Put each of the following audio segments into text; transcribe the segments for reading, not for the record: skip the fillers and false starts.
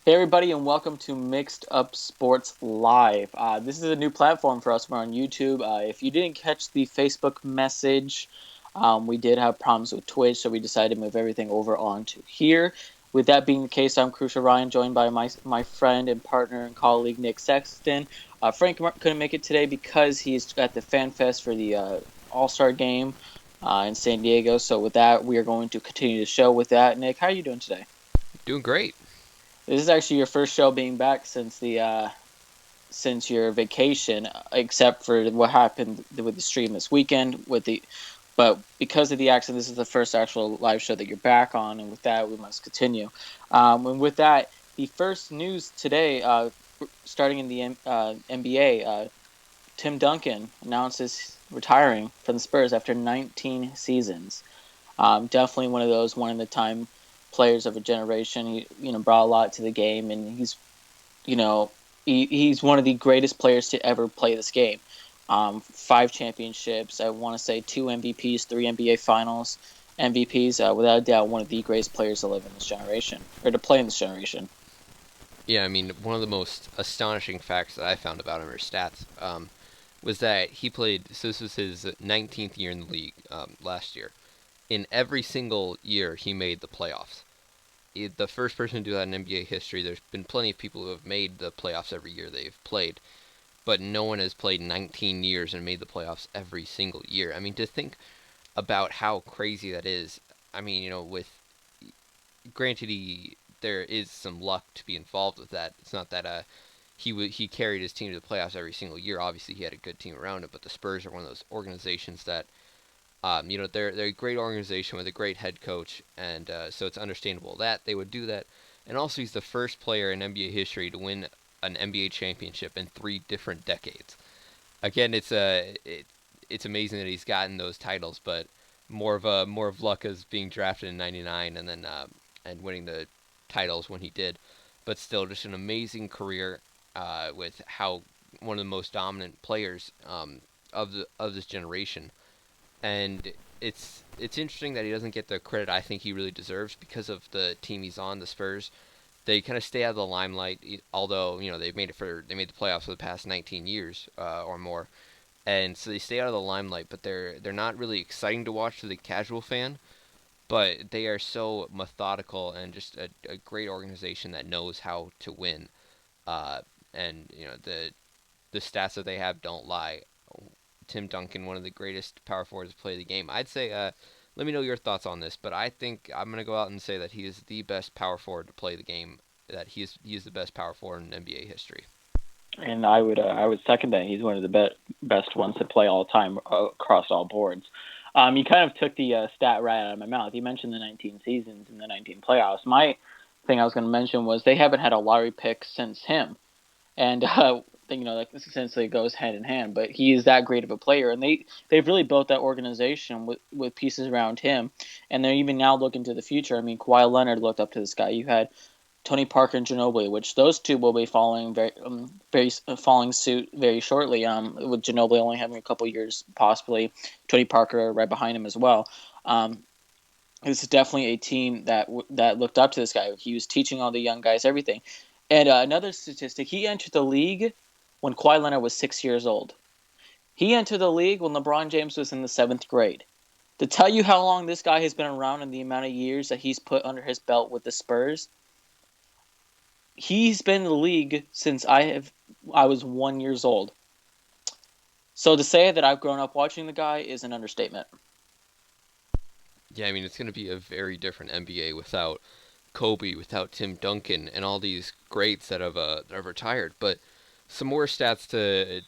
Hey everybody, and welcome to Mixed Up Sports Live. This is a new platform for us. We're on YouTube. If you didn't catch the Facebook message, we did have problems with Twitch, so we decided to move everything over onto here. With that being the case, I'm Crucial Ryan, joined by my friend and partner and colleague Nick Sexton. Frank couldn't make it today because he's at the Fan Fest for the All Star Game in San Diego. So with that, we are going to continue the show with that. Nick, how are you doing today? Doing great. This is actually your first show being back since your vacation, except for what happened with the stream this weekend. But because of the accident, this is the first actual live show that you're back on, and with that, we must continue. And with that, the first news today, starting in the NBA, Tim Duncan announces retiring from the Spurs after 19 seasons. Definitely one of those one in a time players of a generation. He brought a lot to the game, and you know he's one of the greatest players to ever play this game. Five championships. I want to say two MVPs, three NBA Finals MVPs. Without a doubt, one of the greatest players to live in this generation or to play in this generation. Yeah, I mean, one of the most astonishing facts that I found about him, or stats, was that he played. So this was his 19th year in the league last year. In every single year, he made the playoffs. The first person to do that in NBA history. There's been plenty of people who have made the playoffs every year they've played, but no one has played 19 years and made the playoffs every single year. I mean, to think about how crazy that is. I mean, with granted, there is some luck to be involved with that. It's not that he carried his team to the playoffs every single year. Obviously, he had a good team around him, but the Spurs are one of those organizations that they're a great organization with a great head coach, and so it's understandable that they would do that. And also, he's the first player in NBA history to win an NBA championship in three different decades. Again, it's amazing that he's gotten those titles, but more of luck as being drafted in '99 and then and winning the titles when he did. But still, just an amazing career with how one of the most dominant players of this generation. And it's interesting that he doesn't get the credit I think he really deserves because of the team he's on, the Spurs. They kind of stay out of the limelight, although they made the playoffs for the past 19 years or more, and so they stay out of the limelight. But they're not really exciting to watch to the casual fan. But they are so methodical and just a great organization that knows how to win. Uh, and the stats that they have don't lie. Tim Duncan, one of the greatest power forwards to play the game. I'd say. Let me know your thoughts on this, but I think I'm gonna go out and say that he is the best power forward to play the game. That he is the best power forward in NBA history. And I would second that. He's one of the best ones to play all time across all boards. You kind of took the stat right out of my mouth. You mentioned the 19 seasons and the 19 playoffs. My thing I was going to mention was they haven't had a lottery pick since him. And that essentially goes hand in hand. But he is that great of a player, and they've really built that organization with pieces around him, and they're even now looking to the future. I mean, Kawhi Leonard looked up to this guy. You had Tony Parker and Ginobili, which those two will be following following suit very shortly. With Ginobili only having a couple years, possibly Tony Parker right behind him as well. Um, this is definitely a team that looked up to this guy. He was teaching all the young guys everything. And another statistic: he entered the league when Kawhi Leonard was 6 years old. He entered the league when LeBron James was in the seventh grade. To tell you how long this guy has been around and the amount of years that he's put under his belt with the Spurs, he's been in the league since I was 1 years old. So to say that I've grown up watching the guy is an understatement. Yeah, I mean it's going to be a very different NBA without Kobe, without Tim Duncan, and all these greats that have retired. But some more stats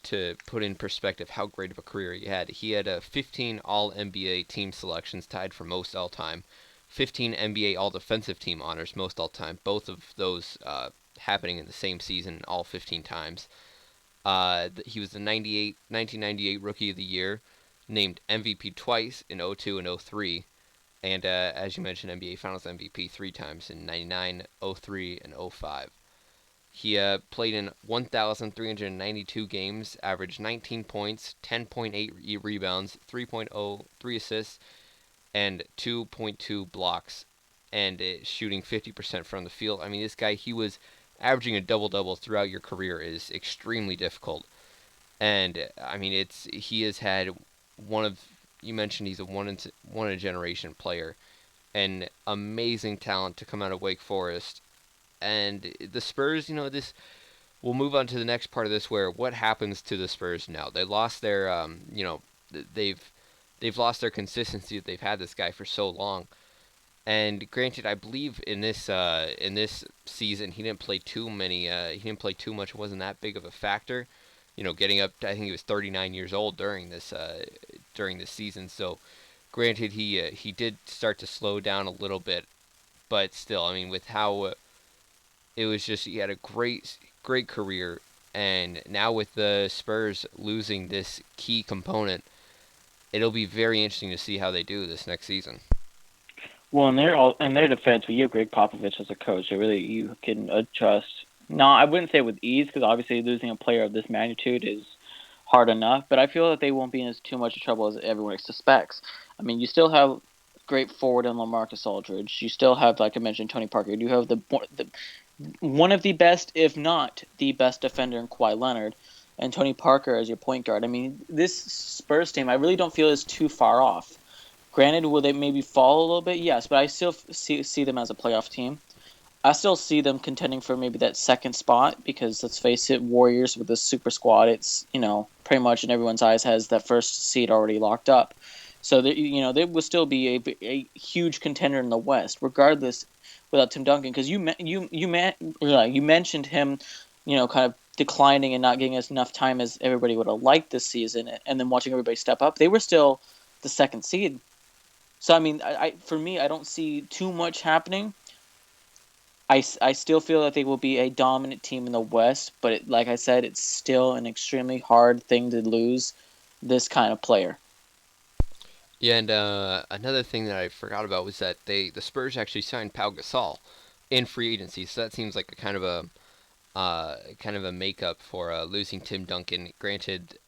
to put in perspective how great of a career he had. He had 15 All NBA team selections, tied for most all time. 15 NBA All Defensive Team honors, most all time. Both of those happening in the same season, all 15 times. He was the 1998 Rookie of the Year, named MVP twice in '02 and '03, and as you mentioned, NBA Finals MVP three times in '99, '03, and '05. He played in 1,392 games, averaged 19 points, 10.8 rebounds, 3.03 assists, and 2.2 blocks, and shooting 50% from the field. I mean, this guy, he was averaging a double-double throughout your career is extremely difficult. And I mean, he has had one of you mentioned he's a one in a generation player, an amazing talent to come out of Wake Forest. And the Spurs, this we'll move on to the next part of this where what happens to the Spurs now. They lost their they've lost their consistency that they've had this guy for so long. And granted, I believe in this season he didn't play too many. He didn't play too much. It wasn't that big of a factor. Getting up. I think he was 39 years old during this season. So, granted, he did start to slow down a little bit, but still, I mean, with how it was just he had a great career, and now with the Spurs losing this key component, it'll be very interesting to see how they do this next season. Well, in their defense, you have Greg Popovich as a coach. So really, you can adjust. No, I wouldn't say with ease because obviously losing a player of this magnitude is hard enough. But I feel that they won't be in as too much trouble as everyone suspects. I mean, you still have great forward in LaMarcus Aldridge. You still have, like I mentioned, Tony Parker. You have the one of the best, if not the best defender in Kawhi Leonard, and Tony Parker as your point guard. I mean, this Spurs team, I really don't feel is too far off. Granted, will they maybe fall a little bit? Yes, but I still see them as a playoff team. I still see them contending for maybe that second spot because let's face it, Warriors with this super squad, it's pretty much in everyone's eyes has that first seed already locked up. So they will still be a huge contender in the West, regardless without Tim Duncan. Because you mentioned him, kind of declining and not getting as enough time as everybody would have liked this season, and then watching everybody step up. They were still the second seed. So I mean, for me, I don't see too much happening. I still feel that they will be a dominant team in the West, but like I said, it's still an extremely hard thing to lose this kind of player. Yeah, and another thing that I forgot about was that the Spurs actually signed Pau Gasol in free agency, so that seems like a kind of a makeup for losing Tim Duncan. Granted,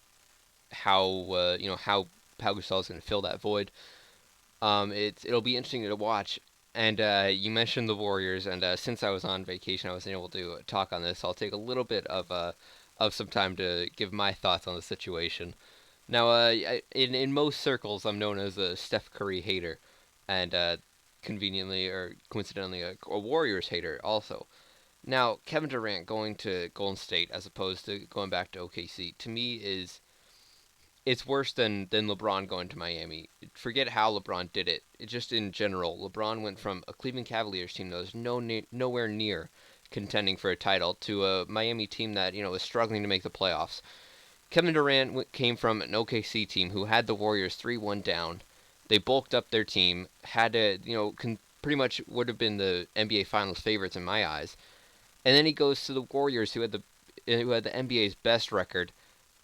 how how Pau Gasol is going to fill that void. It'll be interesting to watch. And you mentioned the Warriors, and since I was on vacation, I wasn't able to talk on this. I'll take a little bit of some time to give my thoughts on the situation. Now, in most circles, I'm known as a Steph Curry hater, and conveniently or coincidentally, a Warriors hater also. Now, Kevin Durant going to Golden State as opposed to going back to OKC to me is it's worse than LeBron going to Miami. Forget how LeBron did it. Just in general, LeBron went from a Cleveland Cavaliers team that was nowhere near contending for a title to a Miami team that was struggling to make the playoffs. Kevin Durant came from an OKC team who had the Warriors 3-1 down. They bulked up their team, had to pretty much would have been the NBA Finals favorites in my eyes. And then he goes to the Warriors, who had the NBA's best record,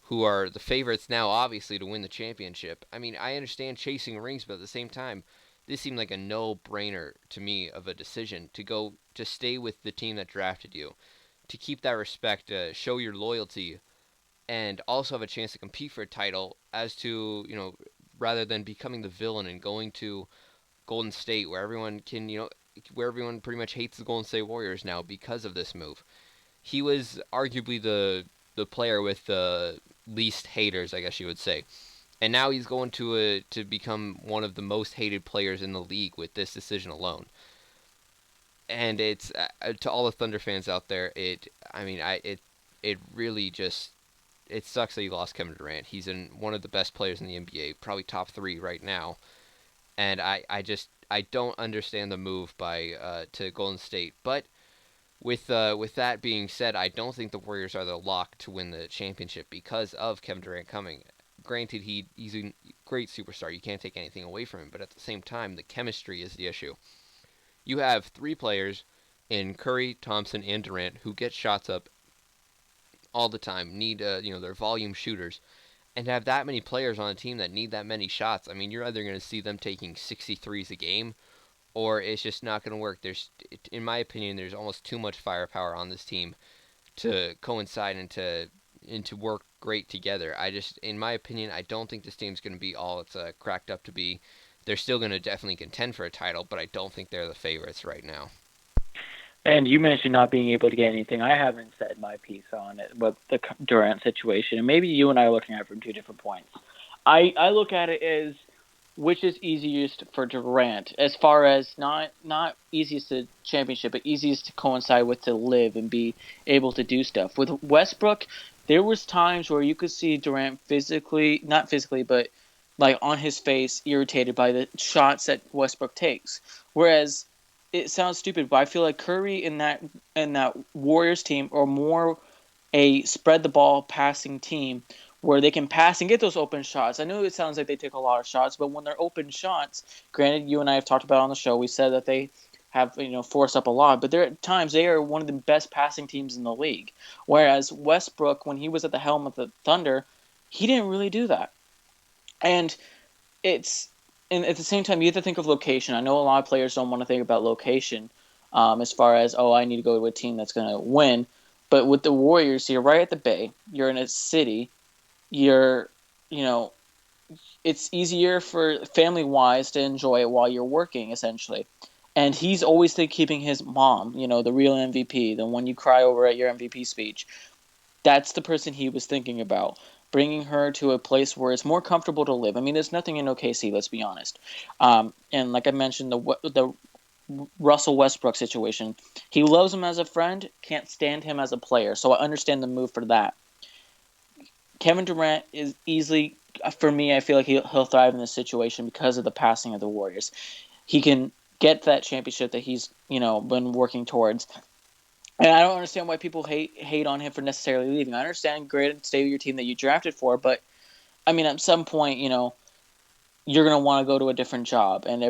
who are the favorites now, obviously, to win the championship. I mean, I understand chasing rings, but at the same time, this seemed like a no-brainer to me of a decision to go to stay with the team that drafted you, to keep that respect, show your loyalty, and also have a chance to compete for a title, as to rather than becoming the villain and going to Golden State, where everyone pretty much hates the Golden State Warriors now because of this move. He was arguably the player with the least haters, I guess you would say. And now he's going to become one of the most hated players in the league with this decision alone. And it's to all the Thunder fans out there. It really just it sucks that you lost Kevin Durant. He's one of the best players in the NBA, probably top 3 right now. And I don't understand the move by to Golden State. But with that being said, I don't think the Warriors are the lock to win the championship because of Kevin Durant coming. Granted, he's a great superstar. You can't take anything away from him. But at the same time, the chemistry is the issue. You have 3 players in Curry, Thompson, and Durant who get shots up all the time. Need they're volume shooters, and to have that many players on a team that need that many shots. I mean, you're either going to see them taking 63s a game, or it's just not going to work. In my opinion, there's almost too much firepower on this team to coincide and to work great together. In my opinion, I don't think this team's going to be all it's cracked up to be. They're still going to definitely contend for a title, but I don't think they're the favorites right now. And you mentioned not being able to get anything. I haven't said my piece on it, but the Durant situation, and maybe you and I are looking at it from two different points. I look at it as which is easiest for Durant, as far as not easiest to championship, but easiest to coincide with to live and be able to do stuff. With Westbrook, there was times where you could see Durant physically, not physically, but like on his face, irritated by the shots that Westbrook takes. Whereas it sounds stupid, but I feel like Curry in that Warriors team are more a spread the ball passing team where they can pass and get those open shots. I know it sounds like they take a lot of shots, but when they're open shots, granted, you and I have talked about on the show, we said that they have forced up a lot, but there at times they are one of the best passing teams in the league. Whereas Westbrook, when he was at the helm of the Thunder, he didn't really do that. And it's and at the same time you have to think of location. I know a lot of players don't want to think about location, as far as I need to go to a team that's going to win. But with the Warriors, you're right at the Bay. You're in a city. You're you know it's easier for family wise to enjoy it while you're working essentially. And he's always keeping his mom, the real MVP, the one you cry over at your MVP speech. That's the person he was thinking about, bringing her to a place where it's more comfortable to live. I mean, there's nothing in OKC, let's be honest. And like I mentioned, the Russell Westbrook situation, he loves him as a friend, can't stand him as a player. So I understand the move for that. Kevin Durant is easily, for me, I feel like he'll thrive in this situation because of the passing of the Warriors. He can get that championship that he's been working towards. And I don't understand why people hate on him for necessarily leaving. I understand, great, stay with your team that you drafted for, but I mean, at some point, you're gonna want to go to a different job, and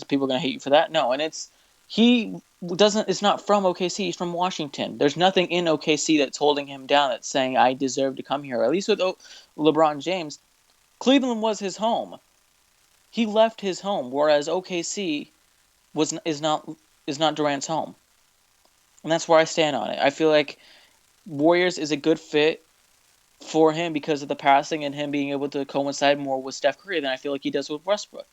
people are gonna hate you for that. No, and he doesn't. It's not from OKC. He's from Washington. There's nothing in OKC that's holding him down. That's saying I deserve to come here. At least with LeBron James, Cleveland was his home. He left his home, whereas OKC is not Durant's home, and that's where I stand on it. I feel like Warriors is a good fit for him because of the passing and him being able to coincide more with Steph Curry than I feel like he does with Westbrook.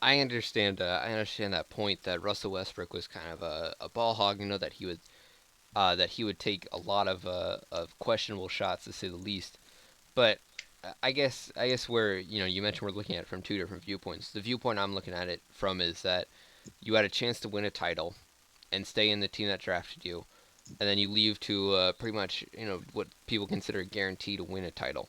I understand. I understand that point that Russell Westbrook was kind of a ball hog. That he would take a lot of questionable shots to say the least. But I guess where you mentioned we're looking at it from two different viewpoints. The viewpoint I'm looking at it from is that you had a chance to win a title and stay in the team that drafted you, and then you leave to pretty much what people consider a guarantee to win a title.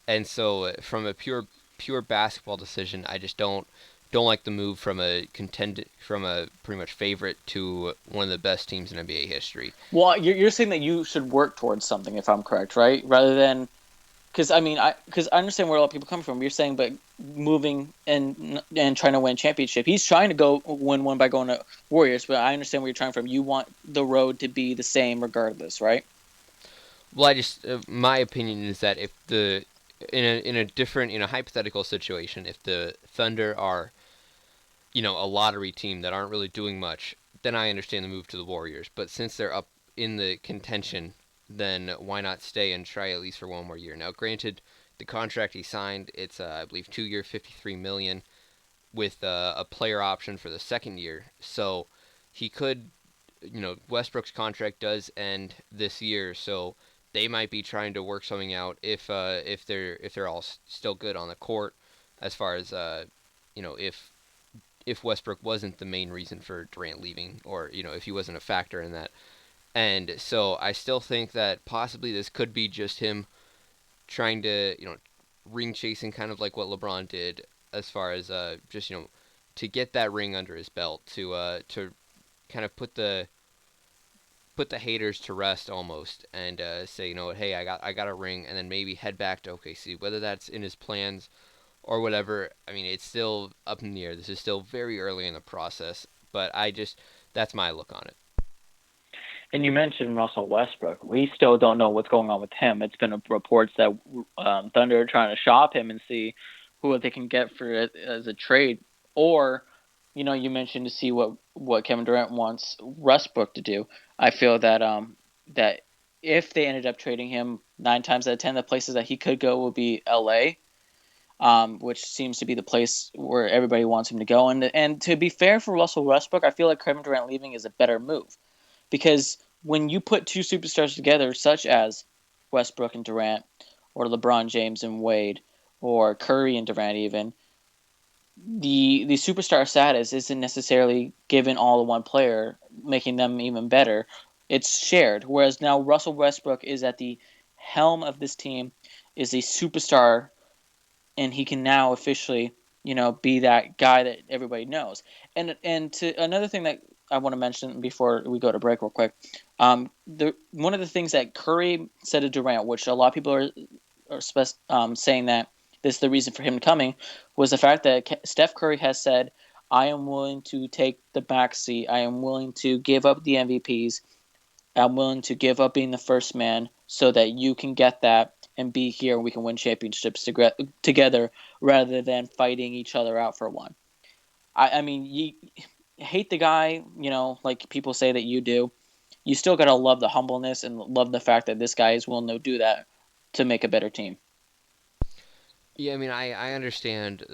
And so from a pure basketball decision, I just don't like the move from a pretty much favorite to one of the best teams in NBA history. Well, you're saying that you should work towards something, if I'm correct, right? Rather than because I understand where a lot of people come from. You're saying, but moving and trying to win a championship. He's trying to go win one by going to Warriors, but I understand where you're trying from. You want the road to be the same regardless, right? Well, I just my opinion is that if the in a different in a hypothetical situation, if the Thunder are a lottery team that aren't really doing much, then I understand the move to the Warriors. But since they're up in the contention, then why not stay and try at least for one more year? Now, granted, the contract he signed, it's I believe 2 year, 53 million, with a player option for the second year. So he could, Westbrook's contract does end this year, so they might be trying to work something out if they're all still good on the court, as far as if Westbrook wasn't the main reason for Durant leaving, or if he wasn't a factor in that. And so I still think that possibly this could be just him trying to ring chasing, kind of like what LeBron did, as far as just to get that ring under his belt, to kind of put the haters to rest almost, and say, hey, I got a ring, and then maybe head back to OKC. Whether that's in his plans or whatever, I mean, it's still up in the air. This is still very early in the process, but that's my look on it. And you mentioned Russell Westbrook. We still don't know what's going on with him. It's been reports that Thunder are trying to shop him and see who they can get for it as a trade, or you mentioned to see what Kevin Durant wants Westbrook to do. I feel that if they ended up trading him, 9 times out of 10, the places that he could go would be L.A. which seems to be the place where everybody wants him to go. And to be fair for Russell Westbrook, I feel like Kevin Durant leaving is a better move because when you put two superstars together, such as Westbrook and Durant, or LeBron James and Wade, or Curry and Durant, even the superstar status isn't necessarily given all to one player, making them even better. It's shared. Whereas now Russell Westbrook is at the helm of this team, is a superstar, and he can now officially, be that guy that everybody knows. And to another thing that I want to mention before we go to break real quick, the one of the things that Curry said to Durant, which a lot of people are saying that this is the reason for him coming, was the fact that Steph Curry has said, "I am willing to take the back seat. I am willing to give up the MVPs. I'm willing to give up being the first man so that you can get that and be here and we can win championships together rather than fighting each other out for one." I mean, you hate the guy, like people say that you do. You still got to love the humbleness and love the fact that this guy is willing to do that to make a better team. Yeah, I mean, I understand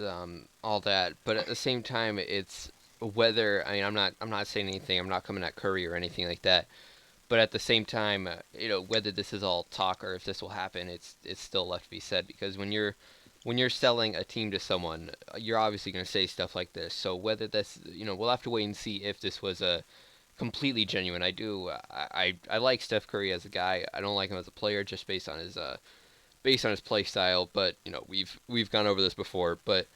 all that, but at the same time, it's whether I mean, I'm not saying anything. I'm not coming at Curry or anything like that. But at the same time, whether this is all talk or if this will happen, it's still left to be said because when you're selling a team to someone, you're obviously going to say stuff like this. So whether this, we'll have to wait and see if this was a completely genuine. I like Steph Curry as a guy. I don't like him as a player just based on his play style. But we've gone over this before. But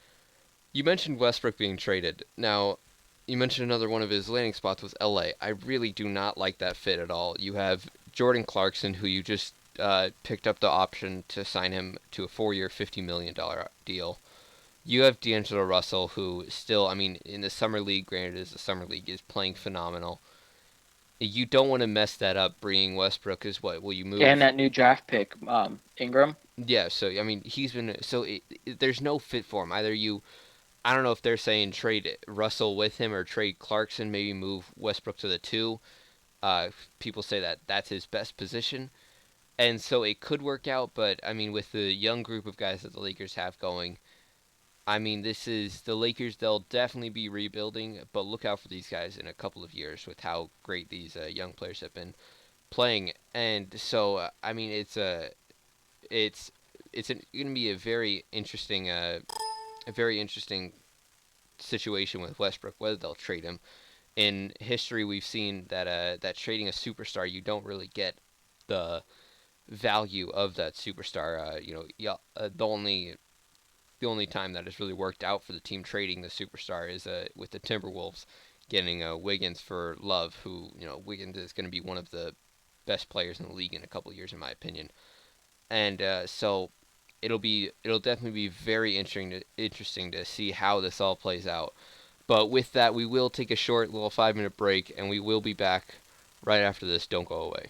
you mentioned Westbrook being traded. Now, you mentioned another one of his landing spots was LA. I really do not like that fit at all. You have Jordan Clarkson, who you just picked up the option to sign him to a 4-year, $50 million deal. You have D'Angelo Russell, who still, I mean, in the summer league, granted, is the summer league, is playing phenomenal. You don't want to mess that up. Bringing Westbrook is what will you And move? that new draft pick, Ingram. Yeah, so I mean, there's no fit for him. Either you I don't know if they're saying trade Russell with him or trade Clarkson, maybe move Westbrook to the two. People say that that's his best position, and so it could work out. But I mean, with the young group of guys that the Lakers have going, I mean, this is the Lakers. They'll definitely be rebuilding, but look out for these guys in a couple of years with how great these young players have been playing. And so, I mean, it's going to be a very interesting situation with Westbrook, whether they'll trade him. In history, we've seen that trading a superstar, you don't really get the value of that superstar. Yeah, the only time that has really worked out for the team trading the superstar is with the Timberwolves getting Wiggins for Love, who Wiggins is going to be one of the best players in the league in a couple of years, in my opinion. And so it'll definitely be very interesting to see how this all plays out. But with that, we will take a short little 5-minute break, and we will be back right after this. Don't go away.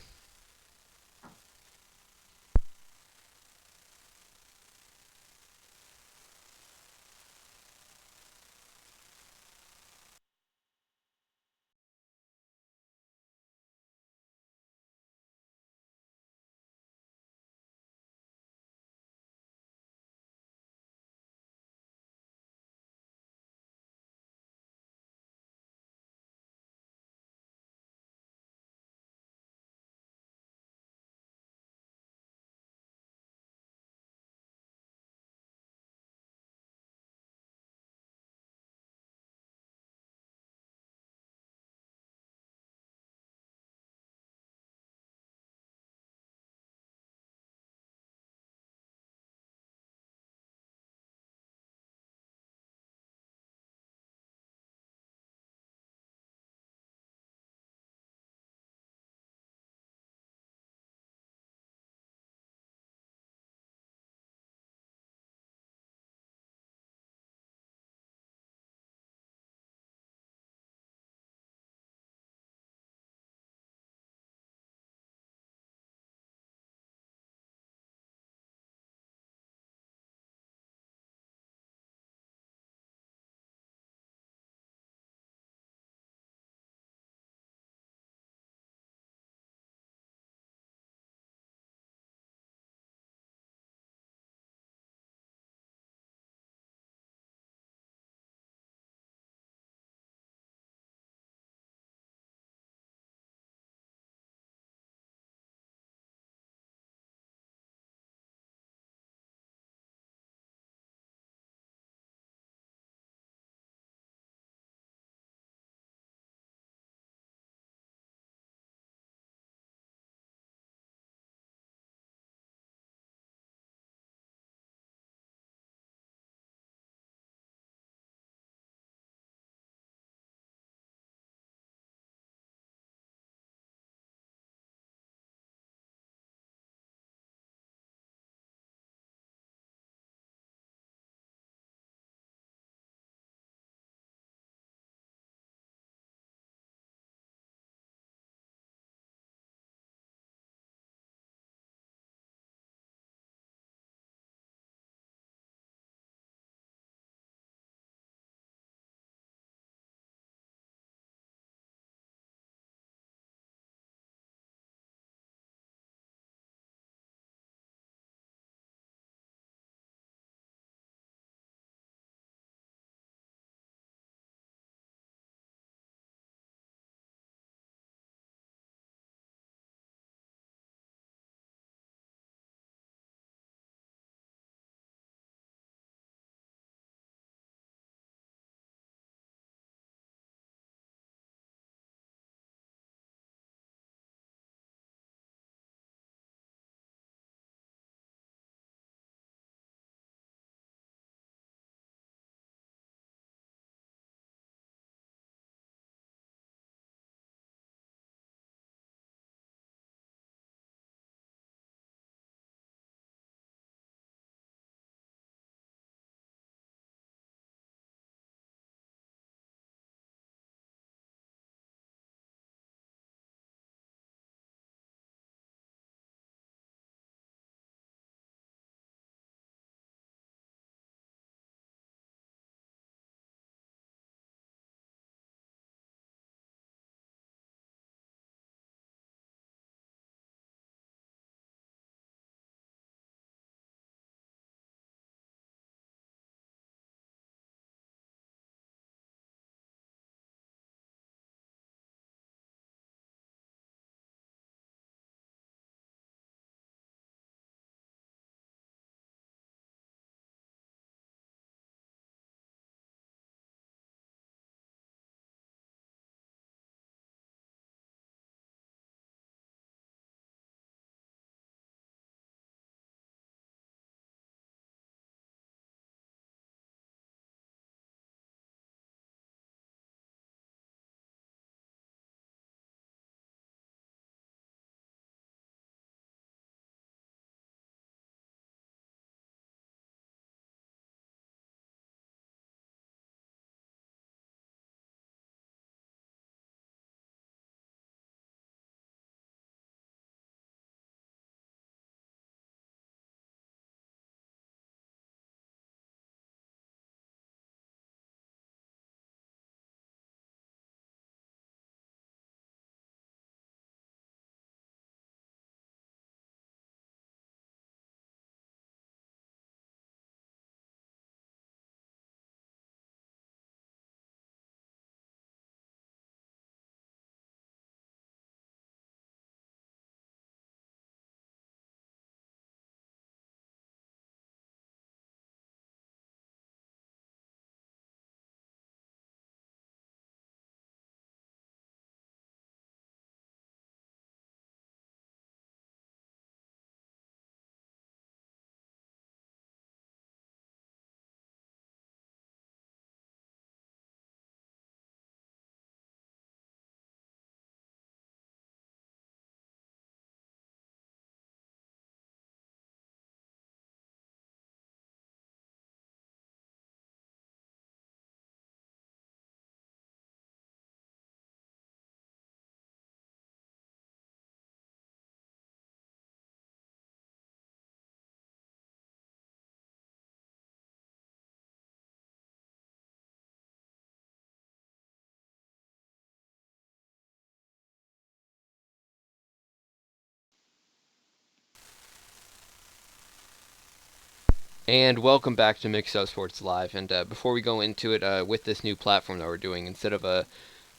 And welcome back to Mixed Up Sports Live. And before we go into it, with this new platform that we're doing, instead of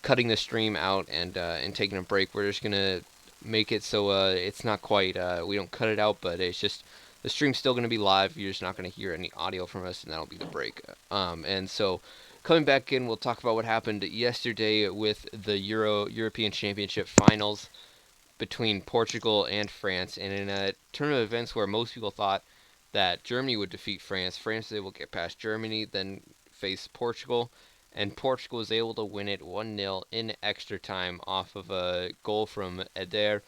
cutting the stream out and taking a break, we're just gonna make it so it's not quite we don't cut it out, but it's just the stream's still gonna be live. You're just not gonna hear any audio from us, and that'll be the break. And so coming back in, we'll talk about what happened yesterday with the European Championship finals between Portugal and France, and in a turn of events where most people thought that Germany would defeat France, France was able to get past Germany, then face Portugal, and Portugal was able to win it 1-0 in extra time off of a goal from Eder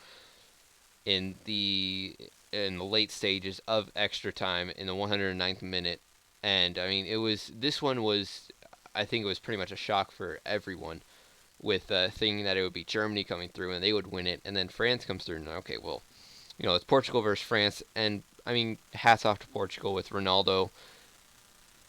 in the late stages of extra time in the 109th minute. And I mean, this one was, I think it was pretty much a shock for everyone, with thinking that it would be Germany coming through and they would win it, and then France comes through and okay, well, it's Portugal versus France, and I mean, hats off to Portugal with Ronaldo.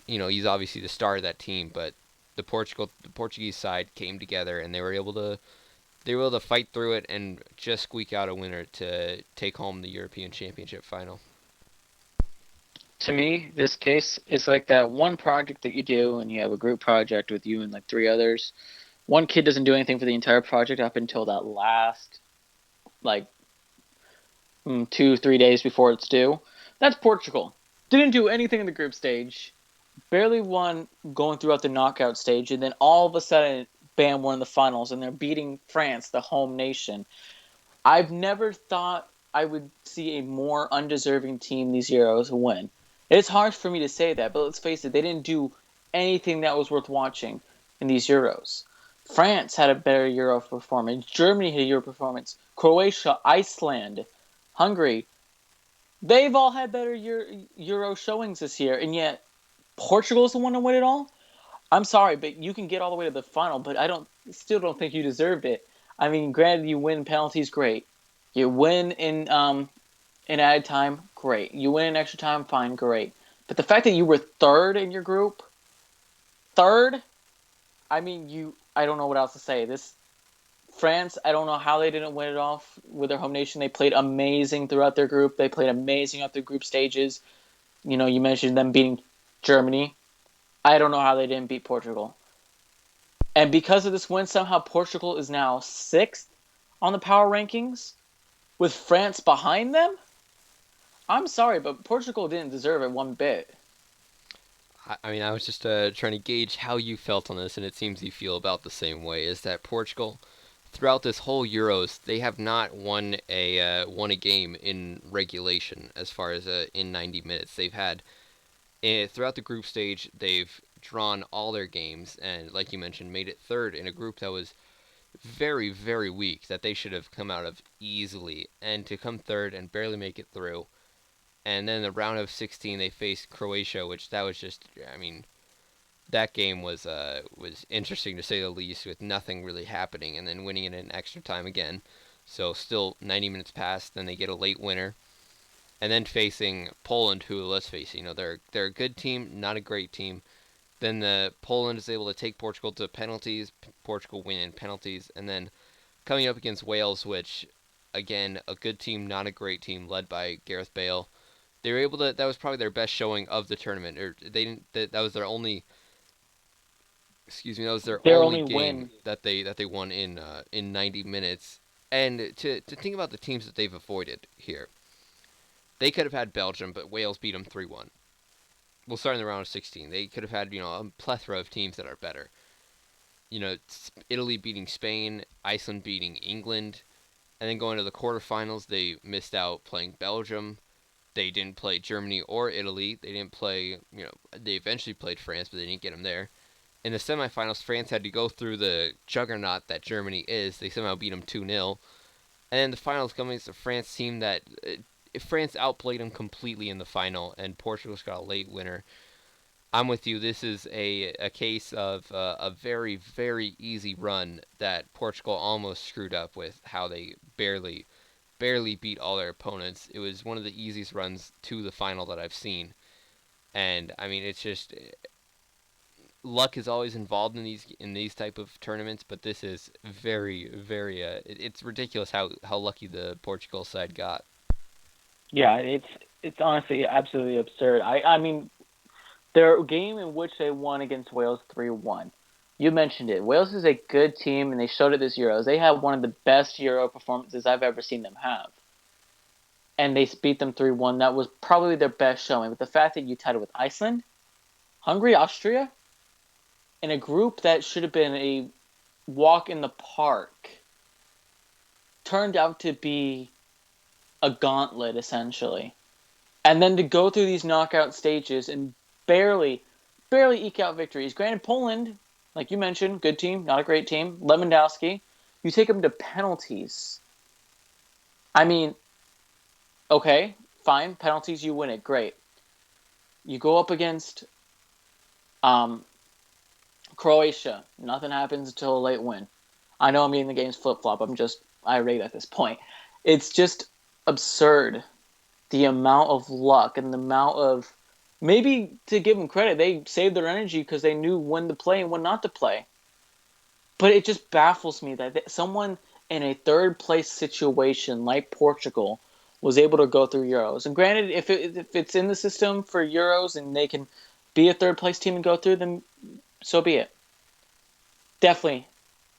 He's obviously the star of that team, but the Portuguese side came together and they were able to fight through it and just squeak out a winner to take home the European Championship final. To me, this case is like that one project that you do, and you have a group project with you and like three others. One kid doesn't do anything for the entire project up until that last, like, 2-3 days before it's due. That's Portugal. Didn't do anything in the group stage. Barely won going throughout the knockout stage, and then all of a sudden, bam, we're in the finals, and they're beating France, the home nation. I've never thought I would see a more undeserving team these Euros win. It's hard for me to say that, but let's face it, they didn't do anything that was worth watching in these Euros. France had a better Euro performance. Germany had a Euro performance. Croatia, Iceland, Hungary, they've all had better Euro showings this year, and yet Portugal is the one to win it all? I'm sorry, but you can get all the way to the final, but still don't think you deserved it. I mean, granted, you win penalties, great. You win in added time, great. You win in extra time, fine, great. But the fact that you were third in your group, third, I mean, I don't know what else to say. This France, I don't know how they didn't win it off with their home nation. They played amazing throughout their group. They played amazing at the group stages. You mentioned them beating Germany. I don't know how they didn't beat Portugal. And because of this win, somehow Portugal is now sixth on the power rankings with France behind them. I'm sorry, but Portugal didn't deserve it one bit. I mean, I was just trying to gauge how you felt on this, and it seems you feel about the same way. Is that Portugal, throughout this whole Euros, they have not won a game in regulation as far as in 90 minutes. They've had throughout the group stage, they've drawn all their games, and like you mentioned, made it third in a group that was very, very weak, that they should have come out of easily, and to come third and barely make it through. And then the round of 16, they faced Croatia, which that was just, I mean, that game was interesting to say the least, with nothing really happening, and then winning it in extra time again. So still 90 minutes passed, then they get a late winner, and then facing Poland, who, let's face it, they're a good team, not a great team. Then Poland is able to take Portugal to penalties. Portugal win in penalties, and then coming up against Wales, which again, a good team, not a great team, led by Gareth Bale. They were able to. That was probably their best showing of the tournament. Or they didn't. That was their only. Excuse me. That was their Their only only game win. that they won in 90 minutes. And to think about the teams that they've avoided here, they could have had Belgium, but Wales beat them 3-1. We'll start in the round of 16. They could have had a plethora of teams that are better. Italy beating Spain, Iceland beating England, and then going to the quarterfinals, they missed out playing Belgium. They didn't play Germany or Italy. They didn't play, they eventually played France, but they didn't get them there. In the semifinals, France had to go through the juggernaut that Germany is. They somehow beat them 2-0. And then the finals coming against a France team that France outplayed them completely in the final, and Portugal's got a late winner. I'm with you. This is a case of a very, very easy run that Portugal almost screwed up with, how they barely beat all their opponents. It was one of the easiest runs to the final that I've seen. And I mean, it's just luck is always involved in these type of tournaments, but this is very, it's ridiculous how lucky the Portugal side got. Yeah, it's honestly absolutely absurd. I mean, their game in which they won against Wales 3-1. You mentioned it. Wales is a good team, and they showed it this Euros. They had one of the best Euro performances I've ever seen them have. And they beat them 3-1. That was probably their best showing. But the fact that you tied it with Iceland, Hungary, Austria, in a group that should have been a walk in the park, turned out to be a gauntlet, essentially. And then to go through these knockout stages and barely, barely eke out victories. Granted, Poland, like you mentioned, good team, not a great team. Lewandowski, you take them to penalties. I mean, okay, fine, penalties, you win it, great. You go up against um, Croatia, nothing happens until a late win. I know I'm getting the game's flip flop. I'm just irate at this point. It's just absurd the amount of luck and the amount of maybe to give them credit, they saved their energy because they knew when to play and when not to play. But it just baffles me that someone in a third place situation like Portugal was able to go through Euros. And granted, if it's in the system for Euros and they can be a third place team and go through, then so be it. Definitely,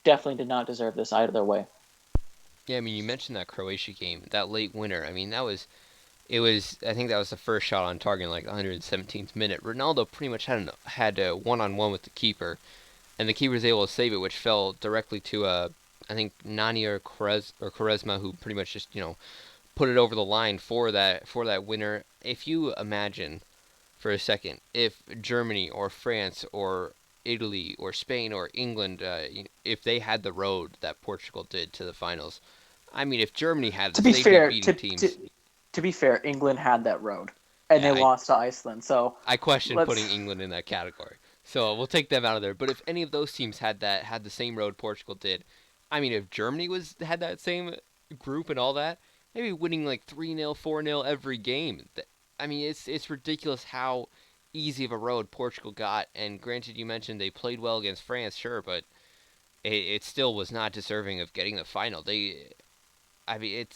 definitely did not deserve this either way. Yeah, I mean, you mentioned that Croatia game, that late winner. I mean, I think that was the first shot on target in like the 117th minute. Ronaldo pretty much had a one-on-one with the keeper, and the keeper was able to save it, which fell directly to I think Nani or Quaresma, who pretty much just put it over the line for that winner. If you imagine for a second, if Germany or France or Italy or Spain or England, if they had the road that Portugal did to the finals, I mean, if Germany had To this, be they'd be fair, beating teams. to be fair, England had that road, and Yeah, they lost to Iceland. So I question let's putting England in that category. So we'll take them out of there. But if any of those teams had the same road Portugal did, I mean, if Germany had that same group and all that, they'd be winning like 3-0, 4-0 every game. I mean, it's ridiculous how easy of a road Portugal got. And granted, you mentioned they played well against France, sure, but it still was not deserving of getting the final. I mean,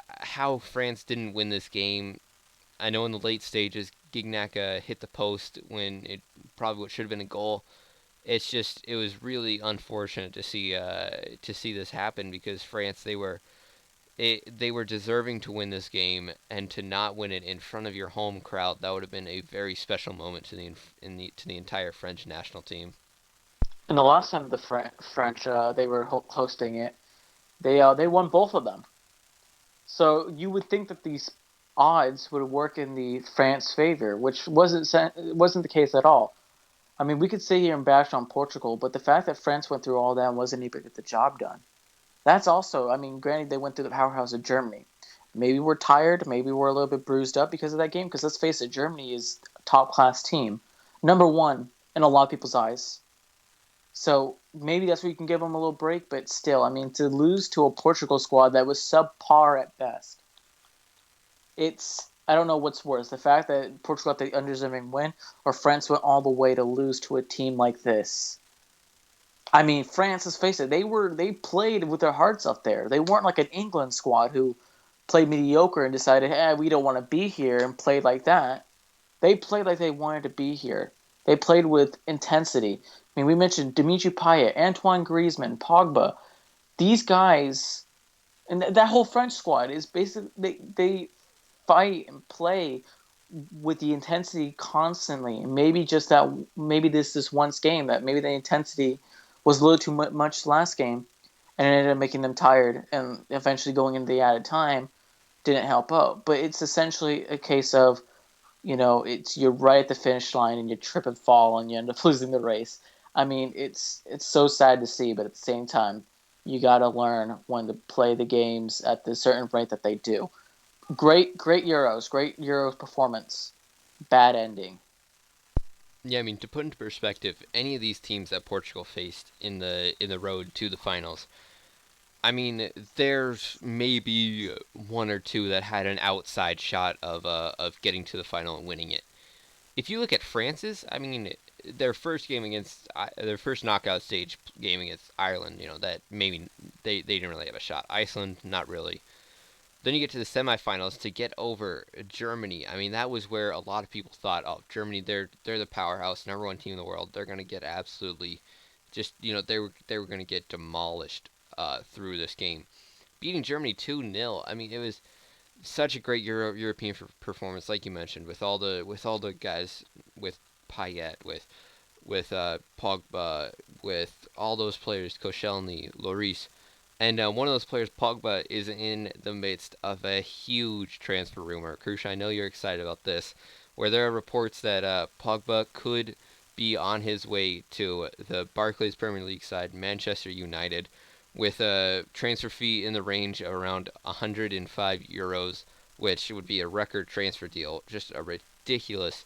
how France didn't win this game. I know in the late stages, Gignac hit the post when it probably what should have been a goal. It was really unfortunate to see this happen because France they were deserving to win this game, and to not win it in front of your home crowd, that would have been a very special moment to the entire French national team. and the last time the French they were hosting it, they won both of them. So you would think that these odds would work in the France favor, which wasn't the case at all. I mean, we could sit here and bash on Portugal, but the fact that France went through all that and wasn't able to get the job done, that's also, I mean, granted they went through the powerhouse of Germany. Maybe we're tired, maybe we're a little bit bruised up because of that game. Because let's face it, Germany is a top class team, number one in a lot of people's eyes. So maybe that's where you can give them a little break. But still, I mean, to lose to a Portugal squad that was subpar at best, it's I don't know what's worse: the fact that Portugal got the undeserving win, or France went all the way to lose to a team like this. I mean, France, let's face it, they played with their hearts up there. They weren't like an England squad who played mediocre and decided, hey, we don't want to be here and played like that. They played like they wanted to be here. They played with intensity. I mean, we mentioned Dimitri Payet, Antoine Griezmann, Pogba. These guys and that whole French squad is basically they fight and play with the intensity constantly. And maybe this once game that maybe the intensity was a little too much last game, and it ended up making them tired, and eventually going into the added time didn't help out. But it's essentially a case of it's you're right at the finish line and you trip and fall and you end up losing the race. I mean, it's so sad to see, but at the same time, you got to learn when to play the games at the certain rate that they do. Great Euros performance. Bad ending. Yeah, I mean, to put into perspective, any of these teams that Portugal faced in the road to the finals, I mean, there's maybe one or two that had an outside shot of getting to the final and winning it. If you look at France's, I mean, their first knockout stage game against Ireland, that maybe they didn't really have a shot. Iceland, not really. Then you get to the semifinals to get over Germany. I mean, that was where a lot of people thought, oh, Germany, they're the powerhouse, number one team in the world. They're gonna get absolutely, just they were gonna get demolished through this game, beating Germany 2-0. I mean, it was such a great European performance, like you mentioned, with all the guys, with Payet, with Pogba, with all those players, Koscielny, Lloris. And one of those players, Pogba, is in the midst of a huge transfer rumor. Krush, I know you're excited about this, where there are reports that Pogba could be on his way to the Barclays Premier League side, Manchester United, with a transfer fee in the range of around 105 euros, which would be a record transfer deal. Just a ridiculous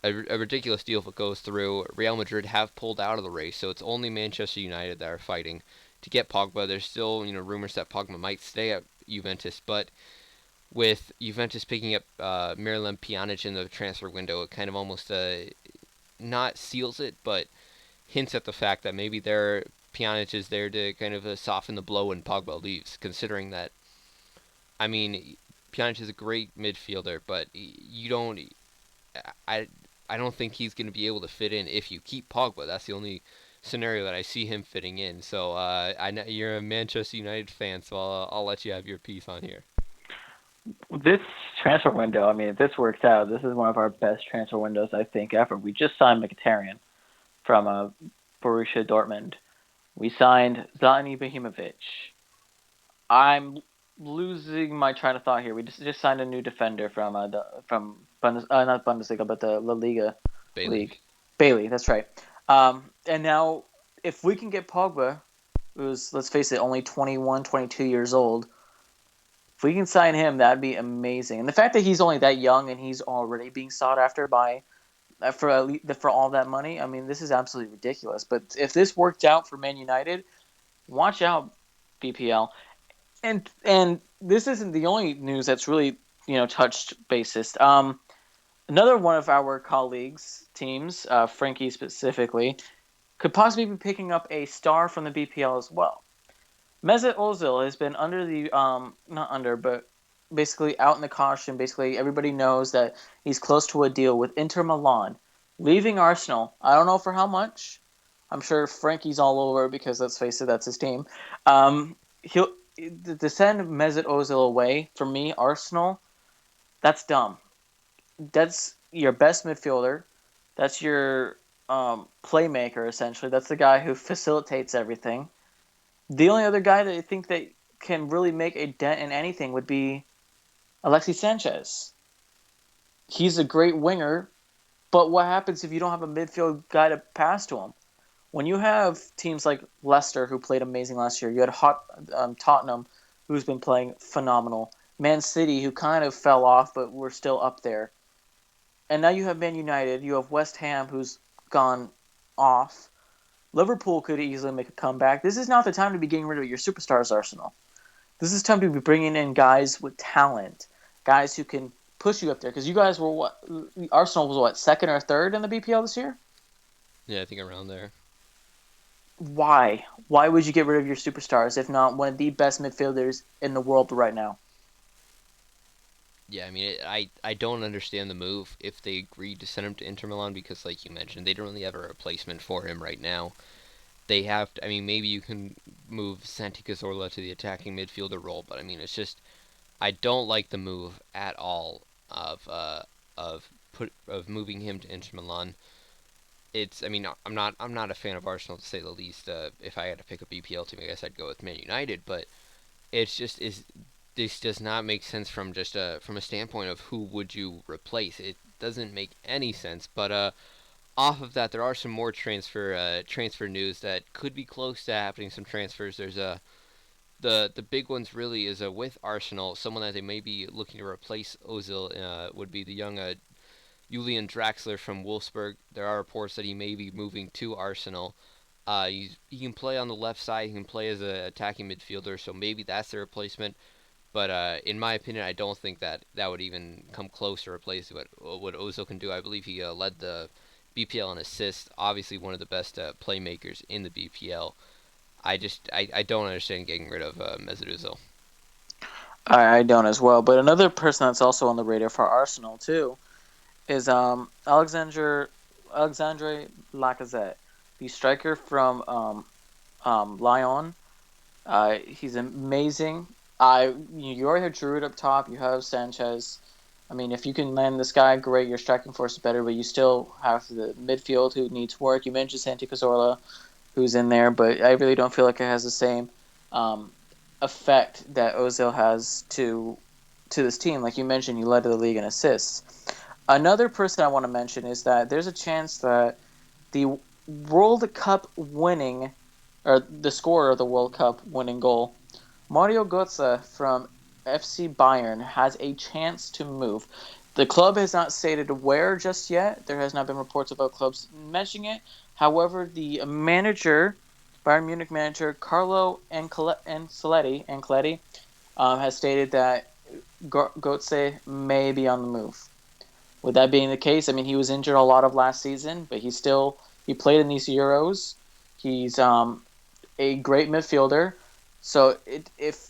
deal if it goes through. Real Madrid have pulled out of the race, so it's only Manchester United that are fighting to get Pogba. There's still, rumors that Pogba might stay at Juventus, but with Juventus picking up Miralem Pjanic in the transfer window, it kind of almost not seals it, but hints at the fact that maybe Pjanic is there to kind of soften the blow when Pogba leaves. Considering that, I mean, Pjanic is a great midfielder, but you don't. I I don't think he's going to be able to fit in if you keep Pogba. That's the only scenario that I see him fitting in. So I know you're a Manchester United fan, so I'll let you have your piece on here. This transfer window, I mean, if this works out, this is one of our best transfer windows I think ever. We just signed Mkhitaryan from Borussia Dortmund. We signed Zlatan Ibrahimovic. I'm losing my train of thought here. We just signed a new defender from not Bundesliga but the La Liga Bailey. league. Bailey, that's right. And now if we can get Pogba, who's, let's face it, only 21, 22 years old, if we can sign him, that'd be amazing. And the fact that he's only that young and he's already being sought after by for all that money, I mean, this is absolutely ridiculous. But if this worked out for Man United, watch out, BPL. And this isn't the only news that's really touched basis. Another one of our colleagues' teams, Frankie specifically, could possibly be picking up a star from the BPL as well. Mesut Ozil has been under the not under, but basically out in the caution. Basically, everybody knows that he's close to a deal with Inter Milan, leaving Arsenal. I don't know for how much. I'm sure Frankie's all over because let's face it, that's his team. He'll to send Mesut Ozil away for me, Arsenal. That's dumb. That's your best midfielder. That's your playmaker essentially. That's the guy who facilitates everything. The only other guy that I think that can really make a dent in anything would be Alexis Sanchez. He's a great winger, but what happens if you don't have a midfield guy to pass to him? When you have teams like Leicester, who played amazing last year, you had Tottenham, who's been playing phenomenal, Man City, who kind of fell off, but we're still up there. And now you have Man United, you have West Ham, who's gone off. Liverpool could easily make a comeback. This is not the time to be getting rid of your superstars, Arsenal. This is time to be bringing in guys with talent, guys who can push you up there. Because you guys were what? Arsenal was what, second or third in the BPL this year? Yeah, I think around there. Why? Why would you get rid of your superstars if not one of the best midfielders in the world right now? Yeah, I mean, I don't understand the move if they agreed to send him to Inter Milan because, like you mentioned, they don't really have a replacement for him right now. They have to, I mean, maybe you can move Santi Cazorla to the attacking midfielder role, but I mean, it's just I don't like the move at all of moving him to Inter Milan. I mean, I'm not a fan of Arsenal to say the least. If I had to pick a BPL team, I guess I'd go with Man United, but it's just is this does not make sense from just from a standpoint of who would you replace. It doesn't make any sense. But off of that, there are some more transfer news that could be close to happening. Some transfers. There's the big ones really is with Arsenal. Someone that they may be looking to replace Ozil would be the young Julian Draxler from Wolfsburg. There are reports that he may be moving to Arsenal. He can play on the left side. He can play as an attacking midfielder, so maybe that's the replacement. But in my opinion, I don't think that would even come close to replace what Ozil can do. I believe he led the BPL in assists. Obviously, one of the best playmakers in the BPL. I don't understand getting rid of Mesut Ozil. I don't as well. But another person that's also on the radar for Arsenal too is Alexandre Lacazette, the striker from Lyon. He's amazing. You already have Giroud up top. You have Sanchez. I mean, if you can land this guy, great. Your striking force is better, but you still have the midfield who needs work. You mentioned Santi Cazorla, who's in there, but I really don't feel like it has the same um, effect that Ozil has to this team. Like you mentioned, he led the league in assists. Another person I want to mention is that there's a chance that the World Cup winning, or the scorer of the World Cup winning goal, Mario Götze from FC Bayern, has a chance to move. The club has not stated where just yet. There has not been reports about clubs mentioning it. However, the manager, Bayern Munich manager Carlo Ancelotti, has stated that Götze may be on the move. With that being the case, I mean, he was injured a lot of last season, but he played in these Euros. He's a great midfielder. So if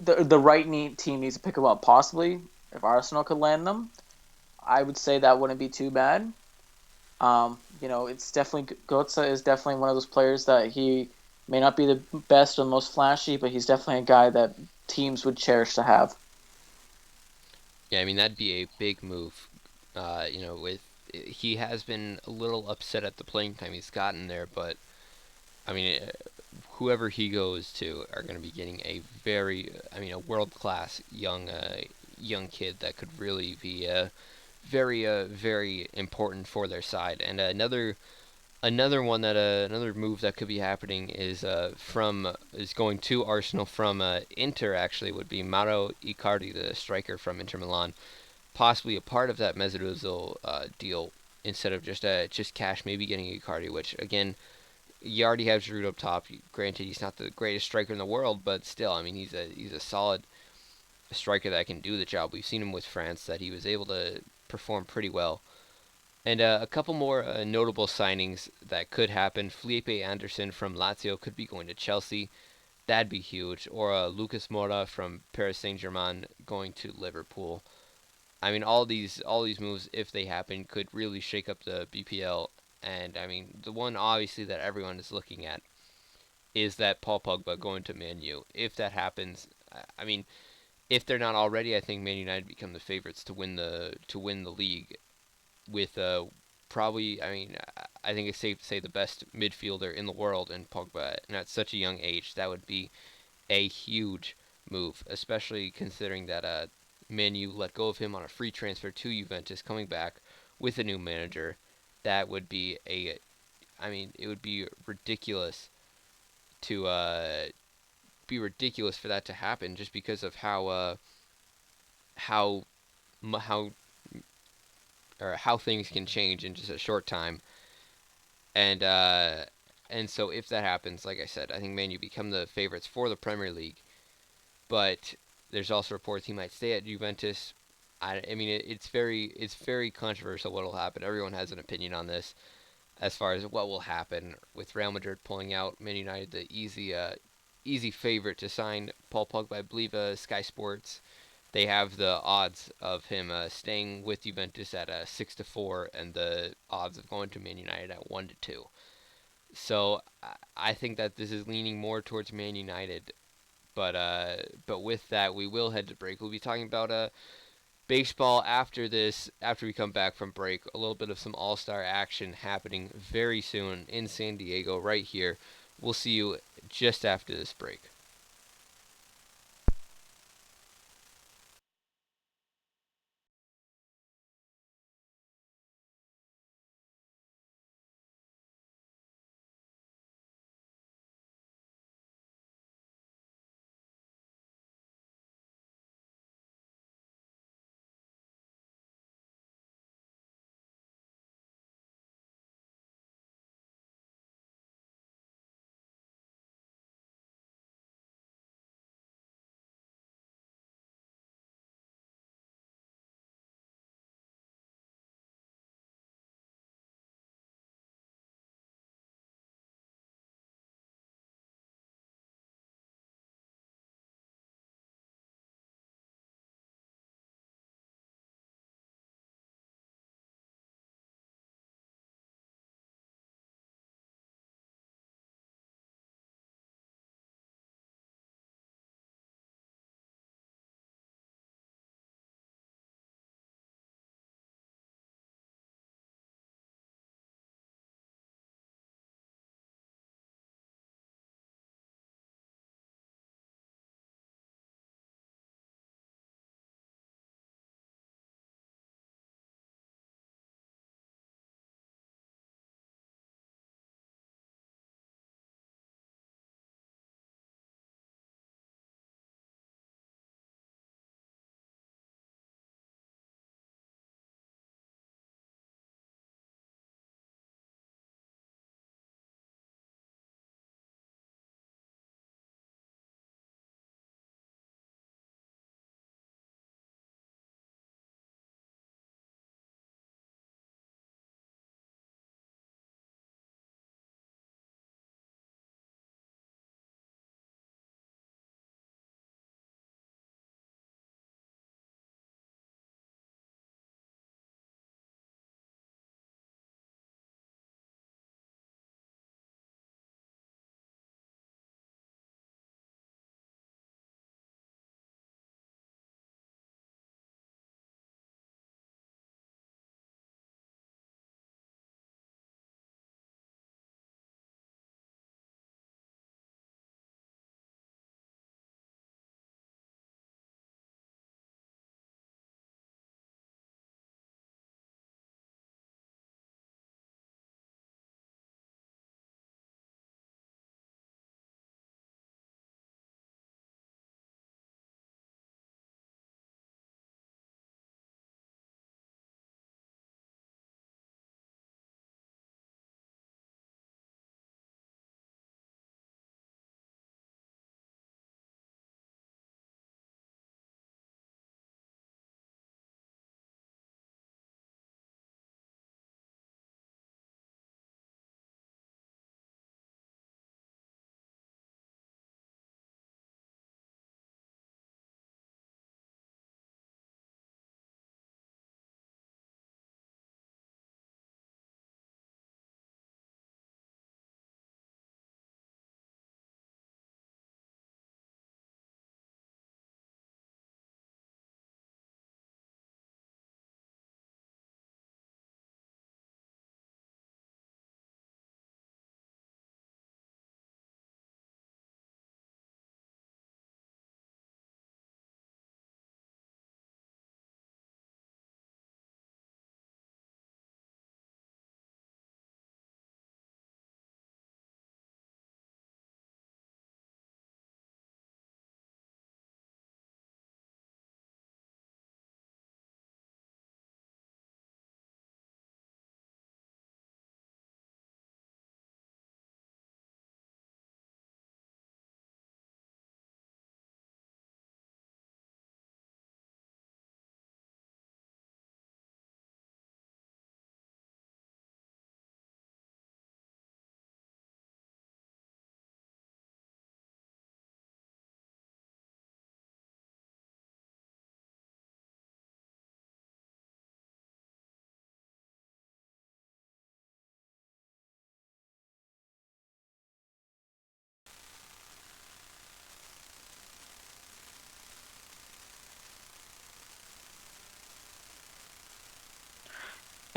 the right team needs to pick him up, possibly if Arsenal could land them, I would say that wouldn't be too bad. It's definitely Götze is definitely one of those players that he may not be the best or most flashy, but he's definitely a guy that teams would cherish to have. Yeah, I mean that'd be a big move. With he has been a little upset at the playing time he's gotten there, but I mean, whoever he goes to are going to be getting a a world class young kid that could really be very important for their side. And another one that another move that could be happening is going to Arsenal from Inter. Actually, would be Mauro Icardi, the striker from Inter Milan, possibly a part of that Mesut Ozil deal instead of just cash. Maybe getting Icardi, which again, you already have Giroud up top. Granted, he's not the greatest striker in the world, but still, I mean, he's a solid striker that can do the job. We've seen him with France that he was able to perform pretty well. And a couple more notable signings that could happen. Felipe Anderson from Lazio could be going to Chelsea. That'd be huge. Or Lucas Moura from Paris Saint-Germain going to Liverpool. I mean, all these moves, if they happen, could really shake up the BPL. And I mean, the one obviously that everyone is looking at is that Paul Pogba going to Man U. If that happens, I mean, if they're not already, I think Man United become the favorites to win the league with probably. I mean, I think it's safe to say the best midfielder in the world in Pogba, and at such a young age, that would be a huge move, especially considering that Man U let go of him on a free transfer to Juventus, coming back with a new manager. That would be I mean, it would to be ridiculous for that to happen, just because of how how how things can change in just a short time. And so if that happens, like I said, I think Man U become the favorites for the Premier League. But there's also reports he might stay at Juventus. I mean, it's very controversial what will happen. Everyone has an opinion on this as far as what will happen with Real Madrid pulling out. Man United, the easy favorite to sign Paul Pogba. I believe Sky Sports, they have the odds of him staying with Juventus at 6-4, and the odds of going to Man United at 1-2. So I think that this is leaning more towards Man United. But with that, we will head to break. We'll be talking about baseball after this. After we come back from break, a little bit of some All-Star action happening very soon in San Diego, right here. We'll see you just after this break.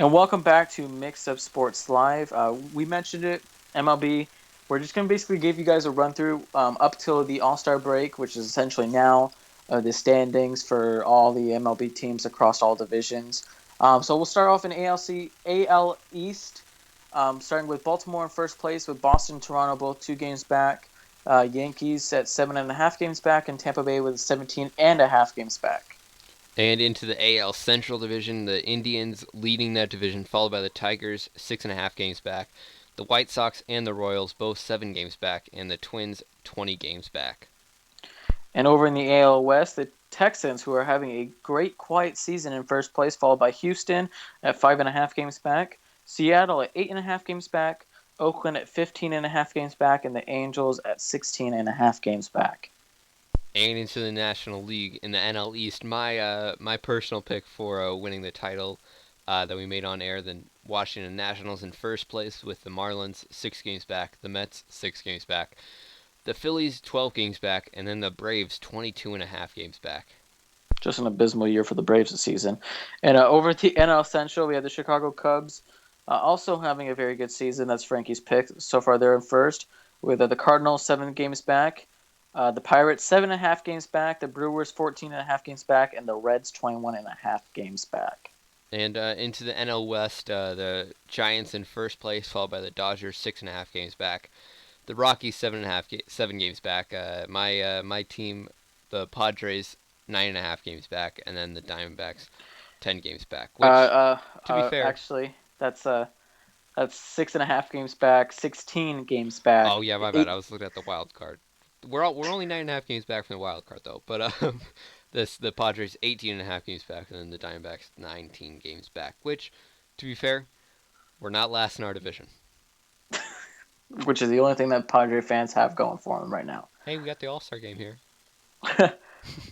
And welcome back to Mix Up Sports Live. We mentioned it, MLB. We're just going to basically give you guys a run through up till the All Star break, which is essentially now the standings for all the MLB teams across all divisions. So we'll start off in AL East, starting with Baltimore in first place with Boston and Toronto both 2 games back. Yankees at 7.5 games back, and Tampa Bay with 17.5 games back. And into the AL Central Division, the Indians leading that division, followed by the Tigers, 6.5 games back. The White Sox and the Royals, both 7 games back, and the Twins, 20 games back. And over in the AL West, the Texans, who are having a great quiet season in first place, followed by Houston at 5.5 games back, Seattle at 8.5 games back, Oakland at 15.5 games back, and the Angels at 16.5 games back. And into the National League in the NL East, my personal pick for winning the title that we made on air, the Washington Nationals in first place with the Marlins 6 games back, the Mets 6 games back, the Phillies 12 games back, and then the Braves 22.5 games back. Just an abysmal year for the Braves this season. And over at the NL Central, we have the Chicago Cubs also having a very good season. That's Frankie's pick. So far, they're in first with the Cardinals 7 games back. The Pirates 7.5 games back, the Brewers 14.5 games back, and the Reds 21.5 games back. And into the NL West, the Giants in first place, followed by the Dodgers 6.5 games back. The Rockies 7 games back. My team, the Padres 9.5 games back, and then the Diamondbacks 10 games back. Which, to be fair, Actually, that's 6.5 games back, 16 games back. oh yeah, my bad. I was looking at the wild card. We're only 9.5 games back from the wild card though. But the Padres 18.5 games back, and then the Diamondbacks 19 games back. Which, to be fair, we're not last in our division. Which is the only thing that Padre fans have going for them right now. Hey, we got the All Star game here.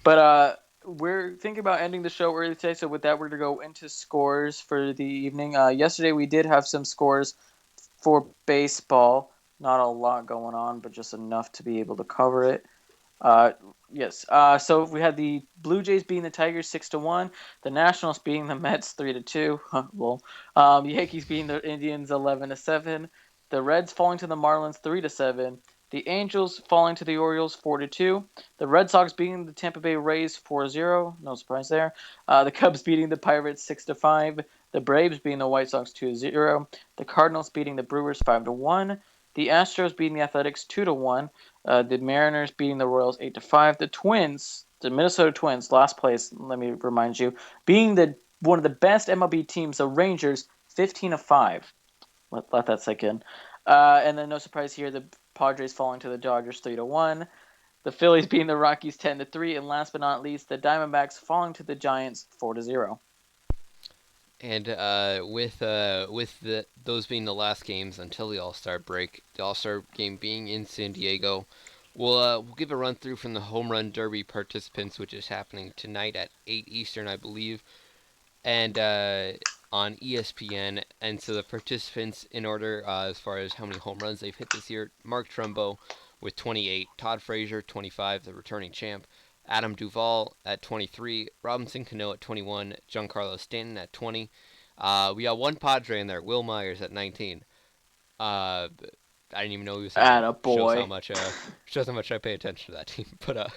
But we're thinking about ending the show early today, so with that, we're going to go into scores for the evening. Yesterday, we did have some scores for baseball. Not a lot going on, but just enough to be able to cover it. Yes. So we had the Blue Jays beating the Tigers 6-1, the Nationals beating the Mets 3-2. Well, Yankees beating the Indians 11-7, the Reds falling to the Marlins 3-7, the Angels falling to the Orioles 4-2, the Red Sox beating the Tampa Bay Rays 4-0. No surprise there. The Cubs beating the Pirates 6-5, the Braves beating the White Sox 2-0, the Cardinals beating the Brewers 5-1, the Astros beating the Athletics 2-1. The Mariners beating the Royals 8-5. The Twins, the Minnesota Twins, last place. Let me remind you, being one of the best MLB teams, the Rangers 15-5. Let that sink in. And then no surprise here, the Padres falling to the Dodgers 3-1. The Phillies beating the Rockies 10-3, and last but not least, the Diamondbacks falling to the Giants 4-0. And with those being the last games until the All Star break, the All Star game being in San Diego, we'll give a run through from the Home Run Derby participants, which is happening tonight at 8 Eastern, I believe, and on ESPN. And so the participants in order as far as how many home runs they've hit this year: Mark Trumbo with 28, Todd Frazier 25, the returning champ, Adam Duvall at 23, Robinson Cano at 21, Giancarlo Stanton at 20. We got one Padre in there, Will Myers at 19. I didn't even know he was there. Attaboy. Shows how much I pay attention to that team. But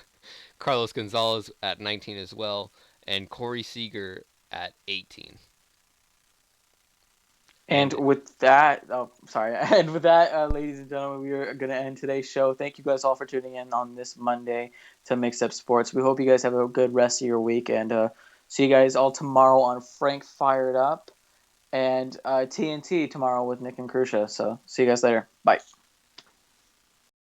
Carlos Gonzalez at 19 as well, and Corey Seager at 18. And with that, and with that, ladies and gentlemen, we are going to end today's show. Thank you guys all for tuning in on this Monday to Mix Up Sports. We hope you guys have a good rest of your week, and see you guys all tomorrow on Frank Fired Up and TNT tomorrow with Nick and Krusha. So see you guys later. Bye.